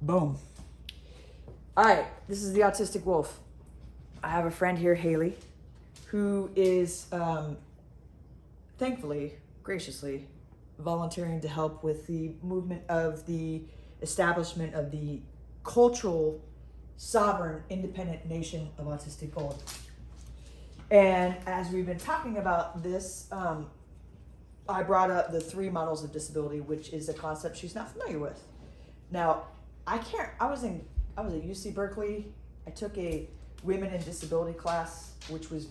Boom. All right, this is the Autistic Wolf. I have a friend here, Haley, who is thankfully, graciously, volunteering to help with the movement of the establishment of the cultural, sovereign, independent nation of Autistic Gold. And as we've been talking about this, I brought up the 3 models of disability, which is a concept she's not familiar with. Now, I was at UC Berkeley. I took a women in disability class, which was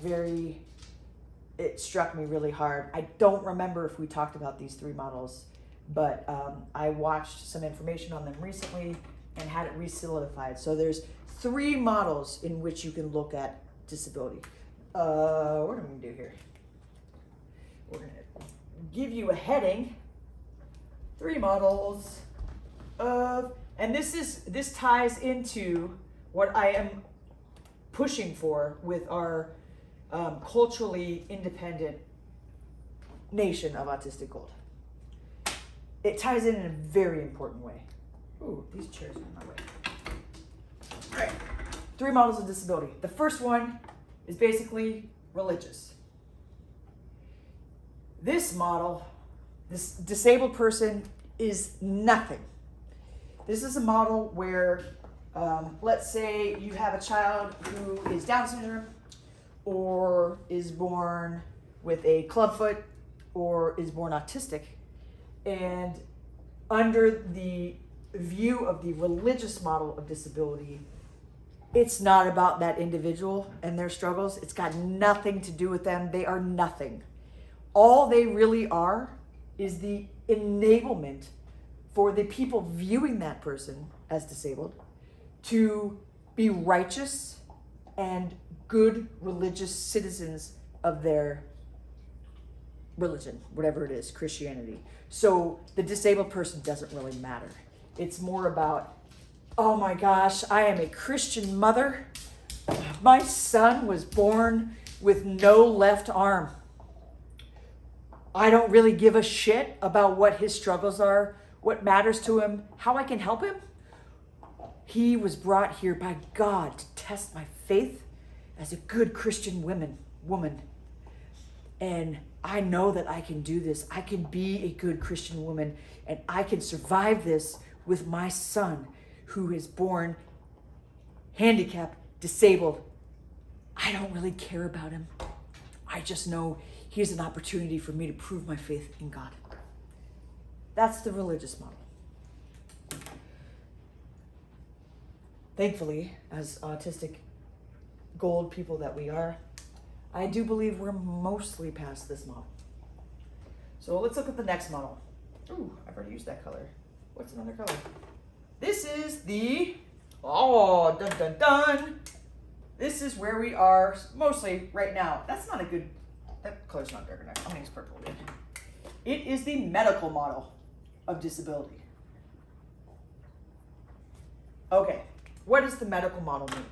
it struck me really hard. I don't remember if we talked about these 3 models, but I watched some information on them recently and had it re-solidified. So there's 3 models in which you can look at disability. What are we gonna do here? We're gonna give you a heading, 3 models of, and this ties into what I am pushing for with our culturally independent nation of Autistic Gold. It ties in a very important way. Ooh, these chairs are in my way. All right, 3 models of disability. The first one is basically religious. This model, this disabled person is nothing. This is a model where, let's say you have a child who is Down syndrome, or is born with a clubfoot, or is born autistic, and under the view of the religious model of disability, it's not about that individual and their struggles. It's got nothing to do with them. They are nothing. All they really are is the enablement for the people viewing that person as disabled to be righteous and good religious citizens of their religion, whatever it is, Christianity. So the disabled person doesn't really matter. It's more about, oh my gosh, I am a Christian mother. My son was born with no left arm. I don't really give a shit about what his struggles are, what matters to him, how I can help him. He was brought here by God to test my faith as a good Christian woman. And I know that I can do this. I can be a good Christian woman, and I can survive this with my son who is born handicapped, disabled. I don't really care about him. I just know here's an opportunity for me to prove my faith in God. That's the religious model. Thankfully, as autistic gold people that we are, I do believe we're mostly past this model. So let's look at the next model. Ooh, I've already used that color. What's another color? This is dun dun dun. This is where we are mostly right now. That color's not dark enough. I'm gonna use purple again. It is the medical model of disability. Okay, what does the medical model mean?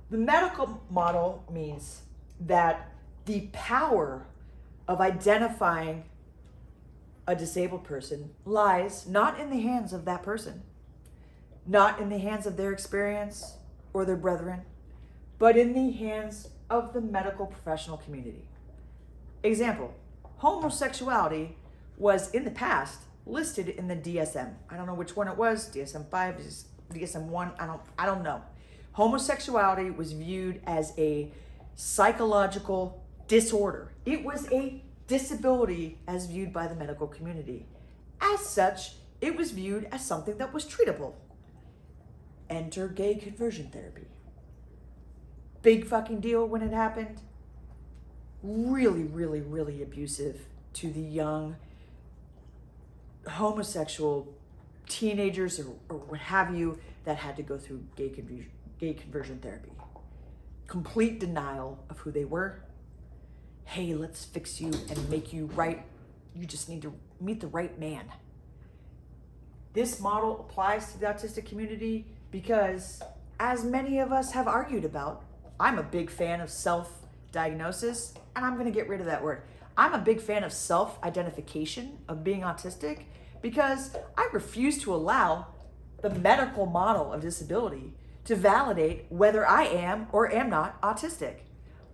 The medical model means that the power of identifying a disabled person lies not in the hands of that person, not in the hands of their experience or their brethren, but in the hands of the medical professional community. Example, homosexuality was in the past listed in the DSM. I don't know which one it was, DSM-5, DSM-1, I don't know. Homosexuality was viewed as a psychological disorder. It was a disability as viewed by the medical community. As such, it was viewed as something that was treatable. Enter gay conversion therapy. Big fucking deal when it happened. Really, really, really abusive to the young homosexual teenagers or what have you that had to go through gay conversion therapy. Complete denial of who they were. Hey, let's fix you and make you right. You just need to meet the right man. This model applies to the autistic community because, as many of us have argued about, I'm a big fan of self-diagnosis, and I'm gonna get rid of that word. I'm a big fan of self-identification of being autistic because I refuse to allow the medical model of disability to validate whether I am or am not autistic.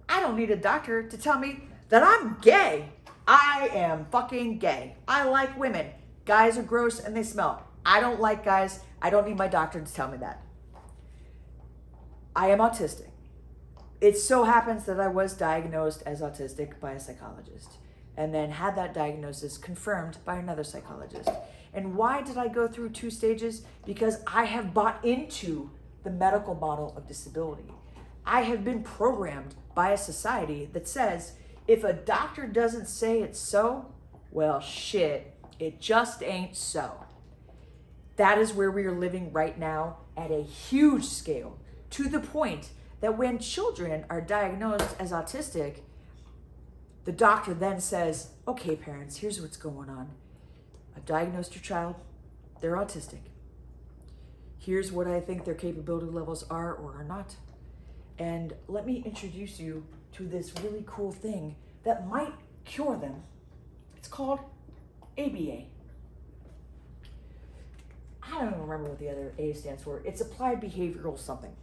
I don't need a doctor to tell me that I'm gay. I am fucking gay. I like women. Guys are gross and they smell. I don't like guys. I don't need my doctor to tell me that. I am autistic. It so happens that I was diagnosed as autistic by a psychologist and then had that diagnosis confirmed by another psychologist. And why did I go through 2 stages? Because I have bought into the medical model of disability. I have been programmed by a society that says if a doctor doesn't say it's so, well, shit, it just ain't so. That is where we are living right now at a huge scale, to the point that when children are diagnosed as autistic, the doctor then says, okay, parents, here's what's going on. I've diagnosed your child, they're autistic. Here's what I think their capability levels are or are not. And let me introduce you to this really cool thing that might cure them. It's called ABA. I don't even remember what the other A stands for. It's applied behavioral something.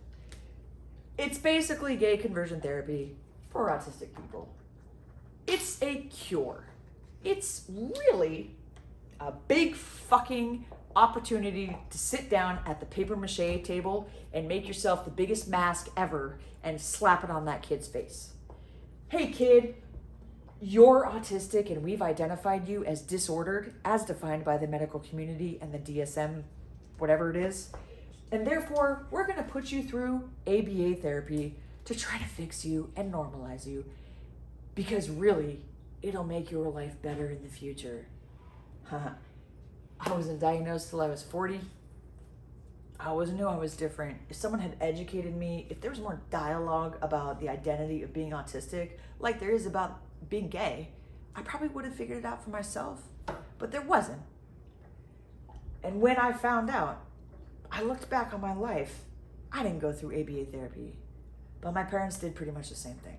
It's basically gay conversion therapy for autistic people. It's a cure. It's really a big fucking opportunity to sit down at the paper mache table and make yourself the biggest mask ever and slap it on that kid's face. Hey kid, you're autistic and we've identified you as disordered as defined by the medical community and the DSM, whatever it is. And therefore, we're going to put you through ABA therapy to try to fix you and normalize you, because really, it'll make your life better in the future. I wasn't diagnosed till I was 40. I always knew I was different. If someone had educated me, if there was more dialogue about the identity of being autistic, like there is about being gay, I probably would have figured it out for myself, but there wasn't. And when I found out, I looked back on my life. I didn't go through ABA therapy, but my parents did pretty much the same thing.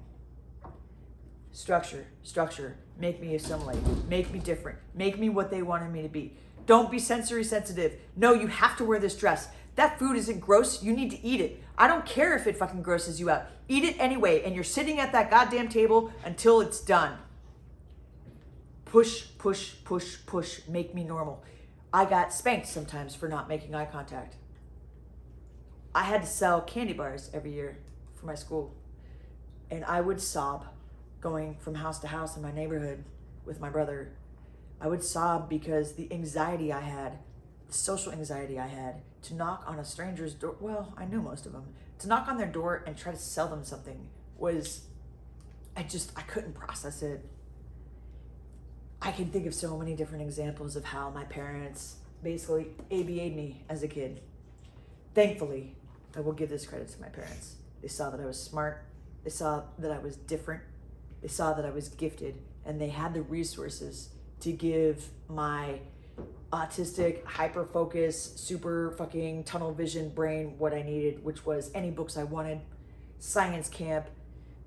Structure, make me assimilate, make me different, make me what they wanted me to be. Don't be sensory sensitive. No, you have to wear this dress. That food isn't gross, you need to eat it. I don't care if it fucking grosses you out. Eat it anyway, and you're sitting at that goddamn table until it's done. Push, make me normal. I got spanked sometimes for not making eye contact. I had to sell candy bars every year for my school. And I would sob going from house to house in my neighborhood with my brother. I would sob because the anxiety I had, the social anxiety I had, to knock on a stranger's door, well, I knew most of them, to knock on their door and try to sell them something was, I couldn't process it. I can think of so many different examples of how my parents basically ABA'd me as a kid. Thankfully, I will give this credit to my parents. They saw that I was smart, they saw that I was different, they saw that I was gifted, and they had the resources to give my autistic, hyper-focused, super fucking tunnel vision brain what I needed, which was any books I wanted, science camp,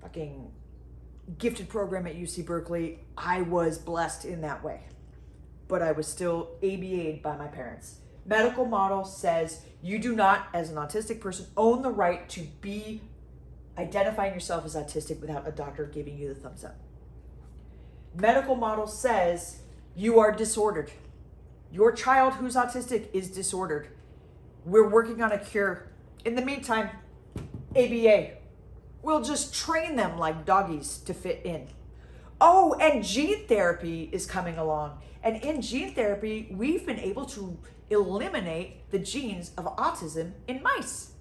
fucking gifted program at UC Berkeley. I was blessed in that way, but I was still ABA'd by my parents. Medical model says you do not, as an autistic person, own the right to be identifying yourself as autistic without a doctor giving you the thumbs up. Medical model says you are disordered. Your child who's autistic is disordered. We're working on a cure. In the meantime, ABA. We'll just train them like doggies to fit in. Oh, and gene therapy is coming along. And in gene therapy, we've been able to eliminate the genes of autism in mice.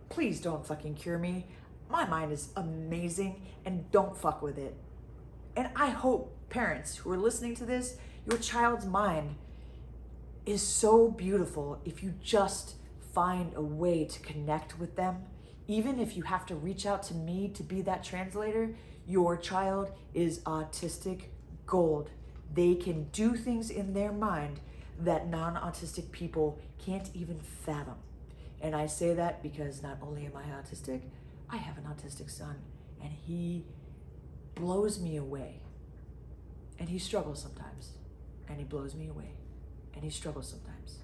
Please don't fucking cure me. My mind is amazing, and don't fuck with it. And I hope parents who are listening to this, your child's mind is so beautiful if you just find a way to connect with them. Even if you have to reach out to me to be that translator, your child is autistic gold. They can do things in their mind that non-autistic people can't even fathom. And I say that because not only am I autistic, I have an autistic son, and he blows me away. And he struggles sometimes, and he blows me away, and he struggles sometimes.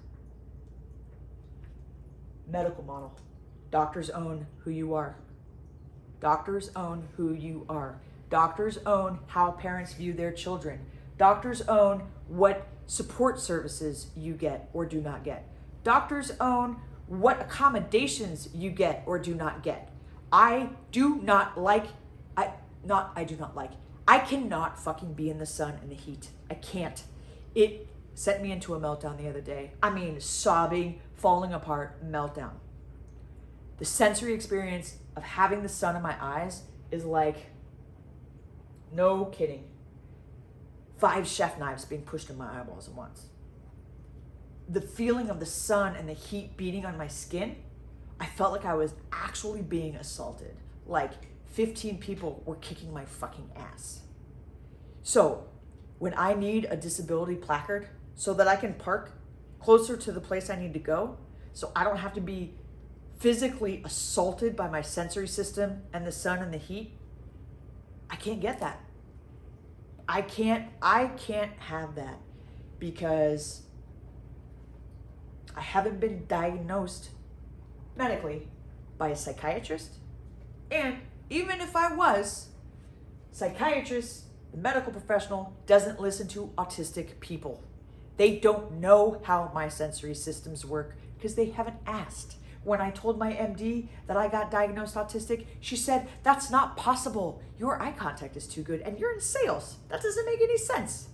Medical model. Doctors own who you are. Doctors own who you are. Doctors own how parents view their children. Doctors own what support services you get or do not get. Doctors own what accommodations you get or do not get. I cannot fucking be in the sun and the heat. I can't. It sent me into a meltdown the other day. I mean, sobbing, falling apart, meltdown. The sensory experience of having the sun in my eyes is like, no kidding, 5 chef knives being pushed in my eyeballs at once. The feeling of the sun and the heat beating on my skin, I felt like I was actually being assaulted. Like 15 people were kicking my fucking ass. So when I need a disability placard so that I can park closer to the place I need to go, so I don't have to be physically assaulted by my sensory system and the sun and the heat, I can't get that. I can't have that because I haven't been diagnosed medically by a psychiatrist. And even if I was, psychiatrist, the medical professional, doesn't listen to autistic people. They don't know how my sensory systems work because they haven't asked. When I told my MD that I got diagnosed autistic, she said, that's not possible. Your eye contact is too good and you're in sales. That doesn't make any sense.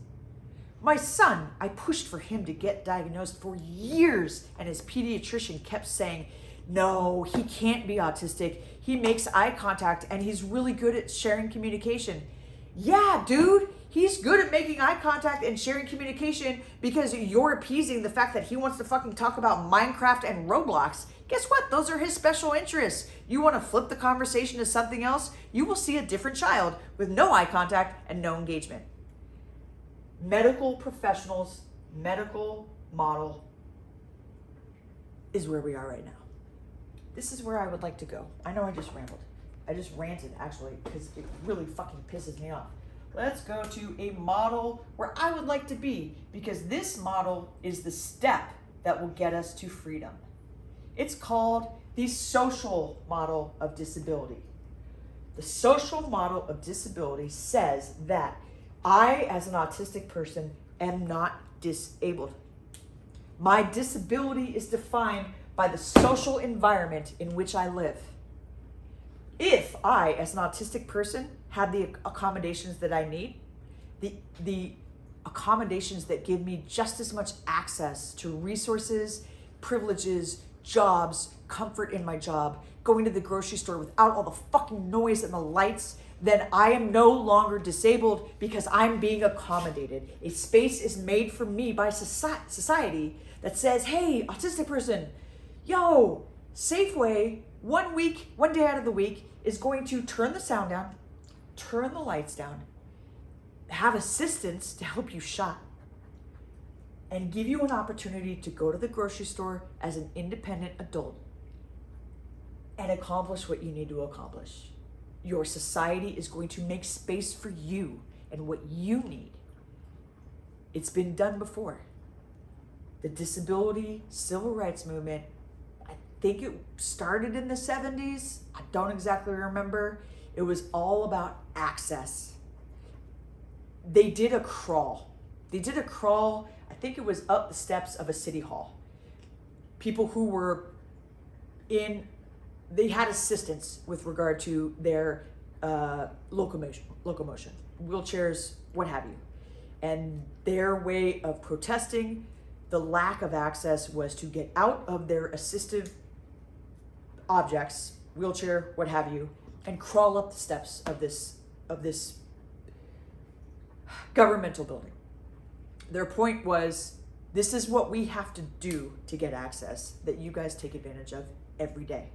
My son, I pushed for him to get diagnosed for years, and his pediatrician kept saying, no, he can't be autistic. He makes eye contact and he's really good at sharing communication. Yeah, dude, he's good at making eye contact and sharing communication because you're appeasing the fact that he wants to fucking talk about Minecraft and Roblox. Guess what? Those are his special interests. You want to flip the conversation to something else, you will see a different child with no eye contact and no engagement. Medical professionals, medical model is where we are right now. This is where I would like to go. I know I just rambled. I just ranted, actually, because it really fucking pisses me off. Let's go to a model where I would like to be, because this model is the step that will get us to freedom. It's called the social model of disability. The social model of disability says that I, as an autistic person, am not disabled. My disability is defined by the social environment in which I live. If I, as an autistic person, have the accommodations that I need, the accommodations that give me just as much access to resources, privileges, jobs, comfort in my job, going to the grocery store without all the fucking noise and the lights, then I am no longer disabled because I'm being accommodated. A space is made for me by society that says, hey, autistic person, yo, Safeway, 1 week, 1 day out of the week is going to turn the sound down, turn the lights down, have assistants to help you shop, and give you an opportunity to go to the grocery store as an independent adult and accomplish what you need to accomplish. Your society is going to make space for you and what you need. It's been done before. The disability civil rights movement, I think it started in the 70s. I don't exactly remember. It was all about access. They did a crawl. I think it was up the steps of a city hall. People who were they had assistance with regard to their locomotion, wheelchairs, what have you. And their way of protesting the lack of access was to get out of their assistive objects, wheelchair, what have you, and crawl up the steps of this governmental building. Their point was, this is what we have to do to get access that you guys take advantage of every day.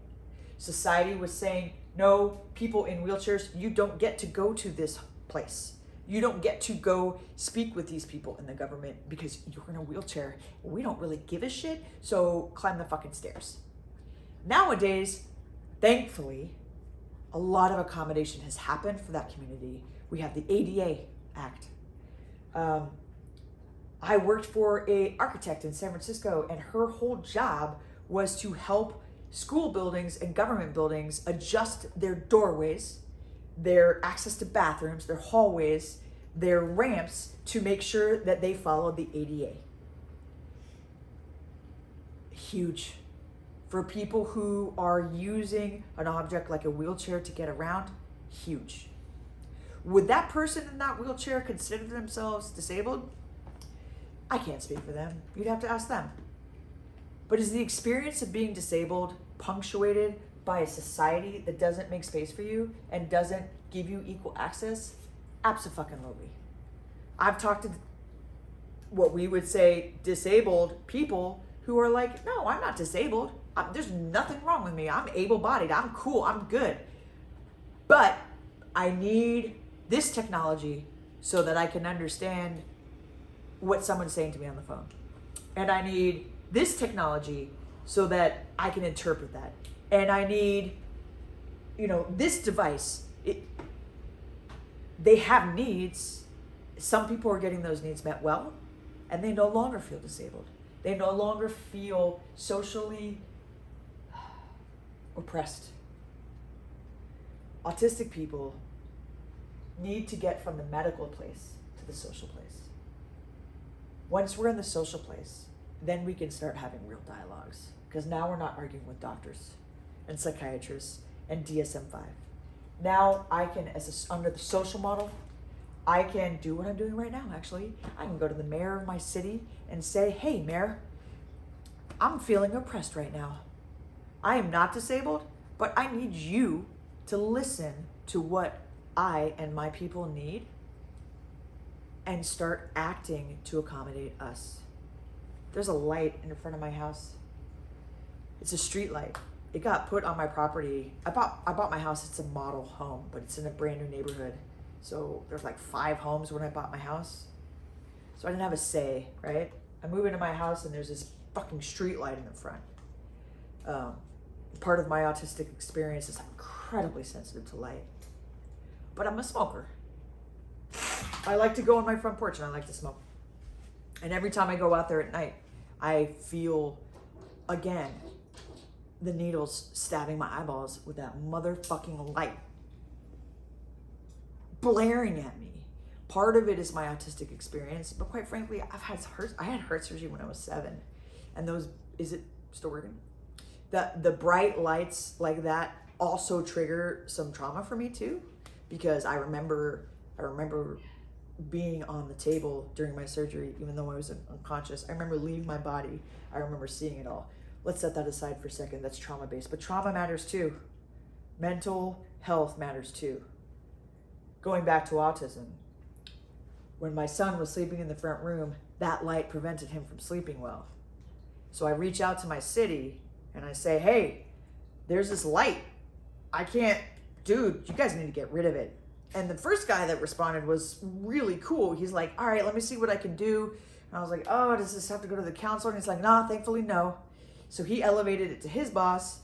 Society was saying, no, people in wheelchairs, you don't get to go to this place. You don't get to go speak with these people in the government because you're in a wheelchair. We don't really give a shit, so climb the fucking stairs. Nowadays, thankfully, a lot of accommodation has happened for that community. We have the ADA Act. I worked for an architect in San Francisco, and her whole job was to help school buildings and government buildings adjust their doorways, their access to bathrooms, their hallways, their ramps to make sure that they follow the ADA. Huge. For people who are using an object like a wheelchair to get around, huge. Would that person in that wheelchair consider themselves disabled? I can't speak for them. You'd have to ask them. But is the experience of being disabled punctuated by a society that doesn't make space for you and doesn't give you equal access? Abso-fucking-lutely. I've talked to what we would say disabled people who are like, no, I'm not disabled. There's nothing wrong with me. I'm able-bodied. I'm cool. I'm good. But I need this technology so that I can understand what someone's saying to me on the phone. And I need this technology so that I can interpret that. And I need, this device. They have needs. Some people are getting those needs met well, and they no longer feel disabled. They no longer feel socially oppressed. Autistic people need to get from the medical place to the social place. Once we're in the social place, then we can start having real dialogues. Because now we're not arguing with doctors and psychiatrists and DSM-5. Now I can, under the social model, I can do what I'm doing right now, actually. I can go to the mayor of my city and say, hey, mayor, I'm feeling oppressed right now. I am not disabled, but I need you to listen to what I and my people need and start acting to accommodate us. There's a light in front of my house. It's a street light. It got put on my property. I bought my house. It's a model home, but it's in a brand new neighborhood. So there's like 5 homes when I bought my house. So I didn't have a say, right? I move into my house and there's this fucking street light in the front. Part of my autistic experience is I'm incredibly sensitive to light. But I'm a smoker. I like to go on my front porch and I like to smoke. And every time I go out there at night, I feel, again, the needles stabbing my eyeballs with that motherfucking light blaring at me. Part of it is my autistic experience, but quite frankly, I had heart surgery when I was 7. And is it still working? The bright lights like that also trigger some trauma for me too, because I remember being on the table during my surgery, even though I was unconscious. I remember leaving my body. I remember seeing it all. Let's set that aside for a second. That's trauma-based, but trauma matters too. Mental health matters too. Going back to autism, when my son was sleeping in the front room, that light prevented him from sleeping well. So I reach out to my city and I say, hey, there's this light. Dude, you guys need to get rid of it. And the first guy that responded was really cool. He's like, all right, let me see what I can do. And I was like, oh, does this have to go to the counselor? And he's like, nah, thankfully, no. So he elevated it to his boss,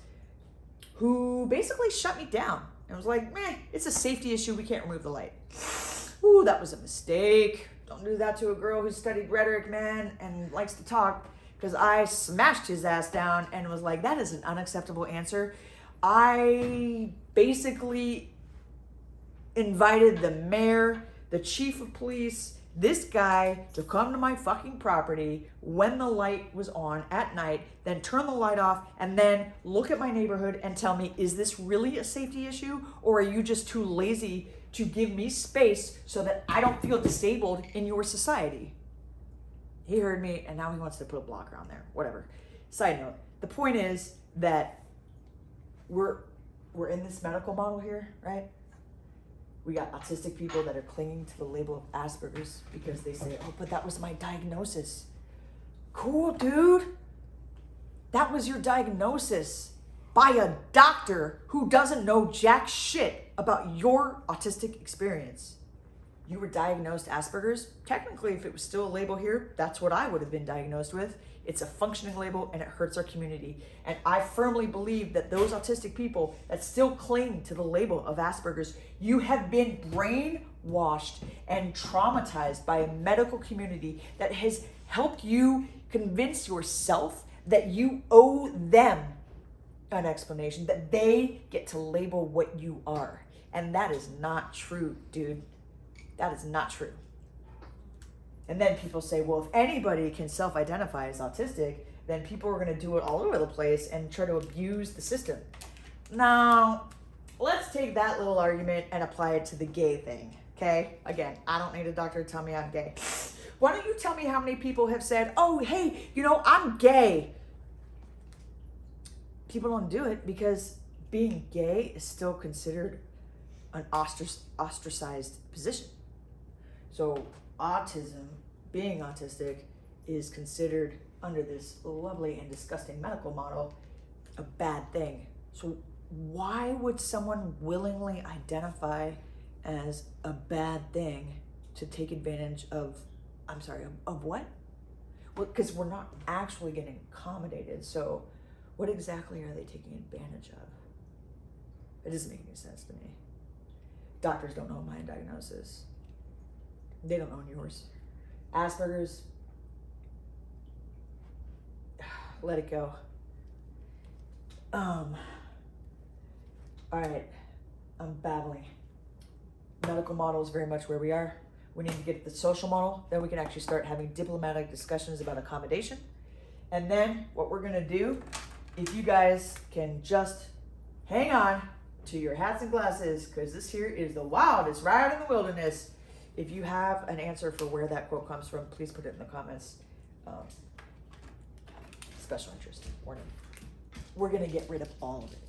who basically shut me down and was like, meh, it's a safety issue. We can't remove the light. Ooh, that was a mistake. Don't do that to a girl who studied rhetoric, man, and likes to talk, because I smashed his ass down and was like, that is an unacceptable answer. I basically invited the mayor, the chief of police, this guy to come to my fucking property when the light was on at night, then turn the light off, and then look at my neighborhood and tell me, is this really a safety issue, or are you just too lazy to give me space so that I don't feel disabled in your society? He heard me, and now he wants to put a blocker on there. Whatever. Side note, the point is that we're in this medical model here, right? We got autistic people that are clinging to the label of Asperger's because they say, oh, but that was my diagnosis. Cool, dude. That was your diagnosis by a doctor who doesn't know jack shit about your autistic experience. You were diagnosed Asperger's. Technically, if it was still a label here, that's what I would have been diagnosed with. It's a functioning label and it hurts our community. And I firmly believe that those autistic people that still cling to the label of Asperger's, you have been brainwashed and traumatized by a medical community that has helped you convince yourself that you owe them an explanation, that they get to label what you are. And that is not true, dude. That is not true. And then people say, well, if anybody can self-identify as autistic, then people are going to do it all over the place and try to abuse the system. Now, let's take that little argument and apply it to the gay thing, okay? Again, I don't need a doctor to tell me I'm gay. Why don't you tell me how many people have said, oh, hey, I'm gay? People don't do it because being gay is still considered an ostracized position. So autism, being autistic, is considered under this lovely and disgusting medical model a bad thing. So why would someone willingly identify as a bad thing to take advantage of, of what? Well, because we're not actually getting accommodated. So what exactly are they taking advantage of? It doesn't make any sense to me. Doctors don't know my diagnosis. They don't know yours. Asperger's, let it go. All right, I'm babbling. Medical model is very much where we are. We need to get the social model, then we can actually start having diplomatic discussions about accommodation. And then what we're gonna do, if you guys can just hang on to your hats and glasses, because this here is the wildest ride in the wilderness. If you have an answer for where that quote comes from, please put it in the comments. Special interest, warning. We're gonna get rid of all of it.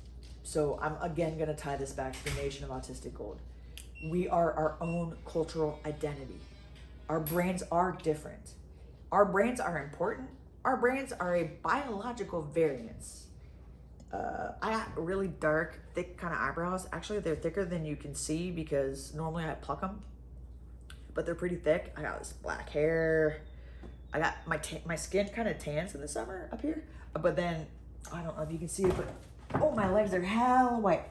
So I'm again gonna tie this back to the nation of autistic gold. We are our own cultural identity. Our brains are different. Our brains are important. Our brains are a biological variance. I got really dark, thick kind of eyebrows. Actually, they're thicker than you can see because normally I pluck them, but they're pretty thick. I got this black hair. I got my skin kind of tans in the summer up here, but then I don't know if you can see it, but oh, my legs are hella white.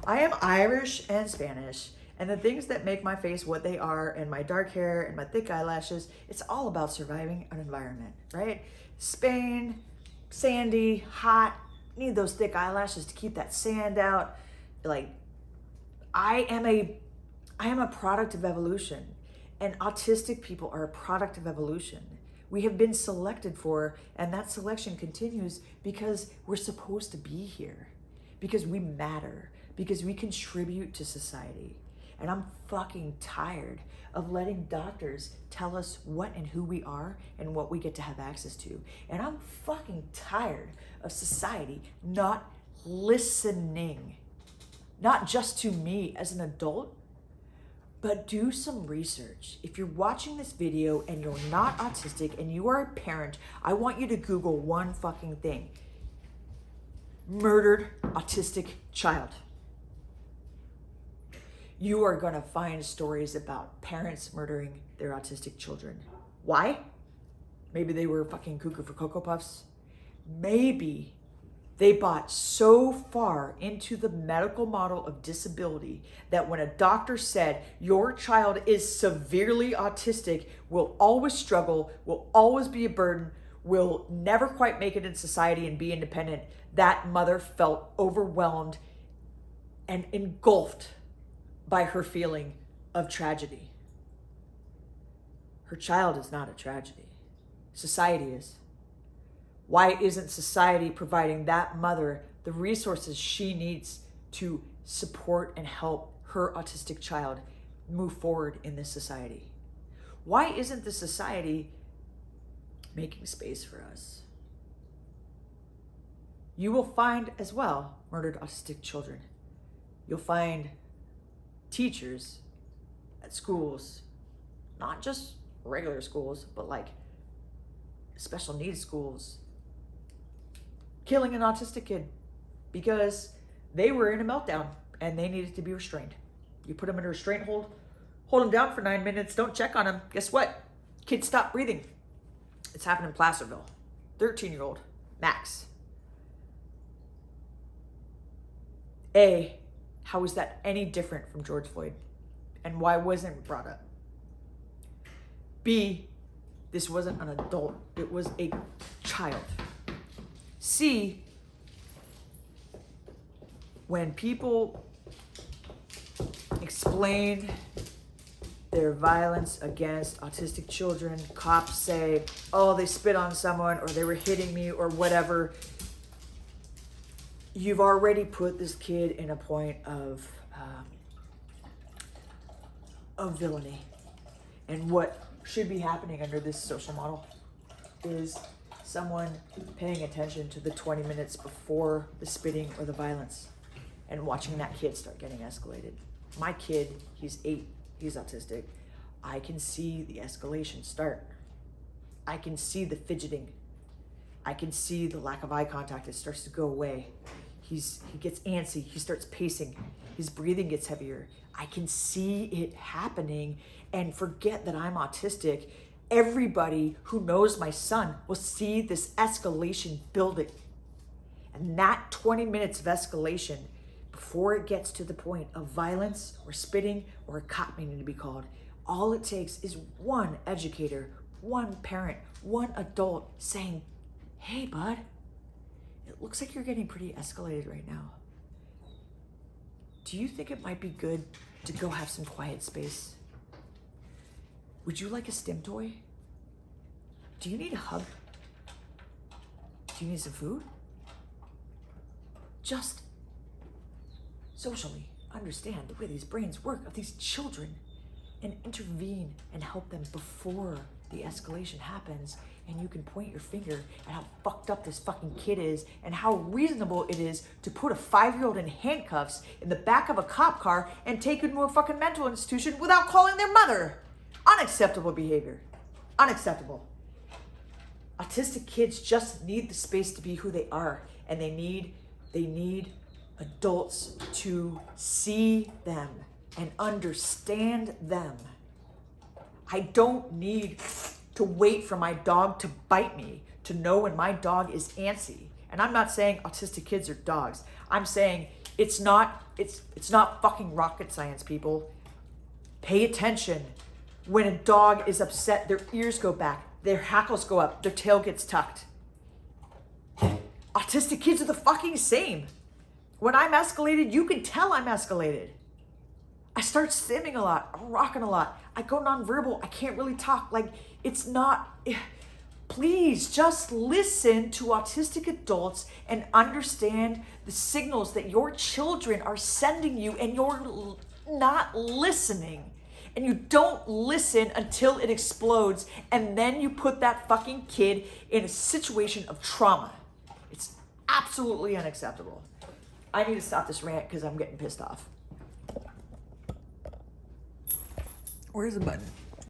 I am Irish and Spanish, and the things that make my face what they are, and my dark hair and my thick eyelashes, it's all about surviving an environment, right? Spain, sandy, hot, need those thick eyelashes to keep that sand out. Like, I am a product of evolution, and autistic people are a product of evolution. We have been selected for, and that selection continues because we're supposed to be here, because we matter, because we contribute to society. And I'm fucking tired of letting doctors tell us what and who we are and what we get to have access to. And I'm fucking tired of society not listening, not just to me as an adult, but do some research. If you're watching this video and you're not autistic and you are a parent, I want you to Google one fucking thing. Murdered autistic child. You are gonna find stories about parents murdering their autistic children. Why? Maybe they were fucking cuckoo for Cocoa Puffs. Maybe they bought so far into the medical model of disability that when a doctor said your child is severely autistic, will always struggle, will always be a burden, will never quite make it in society and be independent, that mother felt overwhelmed and engulfed by her feeling of tragedy. Her child is not a tragedy. Society is. Why isn't society providing that mother the resources she needs to support and help her autistic child move forward in this society? Why isn't the society making space for us? You will find as well murdered autistic children. You'll find teachers at schools, not just regular schools, but like special needs schools, killing an autistic kid because they were in a meltdown and they needed to be restrained. You put them in a restraint hold them down for 9 minutes, don't check on them. Guess what? Kids stop breathing. It's happened in Placerville. 13-year-old, Max. How is that any different from George Floyd? And why wasn't it brought up? B, this wasn't an adult, it was a child. C, when people explain their violence against autistic children, cops say, oh, they spit on someone or they were hitting me or whatever, you've already put this kid in a point of villainy. And what should be happening under this social model is someone paying attention to the 20 minutes before the spitting or the violence and watching that kid start getting escalated. My kid, he's 8, he's autistic. I can see the escalation start. I can see the fidgeting. I can see the lack of eye contact. It starts to go away. He gets antsy. He starts pacing. His breathing gets heavier. I can see it happening and forget that I'm autistic. Everybody who knows my son will see this escalation building. And that 20 minutes of escalation before it gets to the point of violence or spitting or a cop needing to be called, all it takes is one educator, one parent, one adult saying, hey, bud, it looks like you're getting pretty escalated right now. Do you think it might be good to go have some quiet space? Would you like a stim toy? Do you need a hug? Do you need some food? Just socially understand the way these brains work of these children and intervene and help them before the escalation happens. And you can point your finger at how fucked up this fucking kid is and how reasonable it is to put a 5-year-old in handcuffs in the back of a cop car and take him to a fucking mental institution without calling their mother. Unacceptable behavior. Unacceptable. Autistic kids just need the space to be who they are, and they need adults to see them and understand them. I don't need to wait for my dog to bite me to know when my dog is antsy. And I'm not saying autistic kids are dogs. I'm saying it's not fucking rocket science, people. Pay attention. When a dog is upset, their ears go back, their hackles go up, their tail gets tucked. Autistic kids are the fucking same. When I'm escalated, you can tell I'm escalated. I start stimming a lot, I'm rocking a lot. I go nonverbal, I can't really talk. Like, it's not, please just listen to autistic adults and understand the signals that your children are sending you, and you're not listening. And you don't listen until it explodes, and then you put that fucking kid in a situation of trauma. It's absolutely unacceptable. I need to stop this rant because I'm getting pissed off. Where's the button?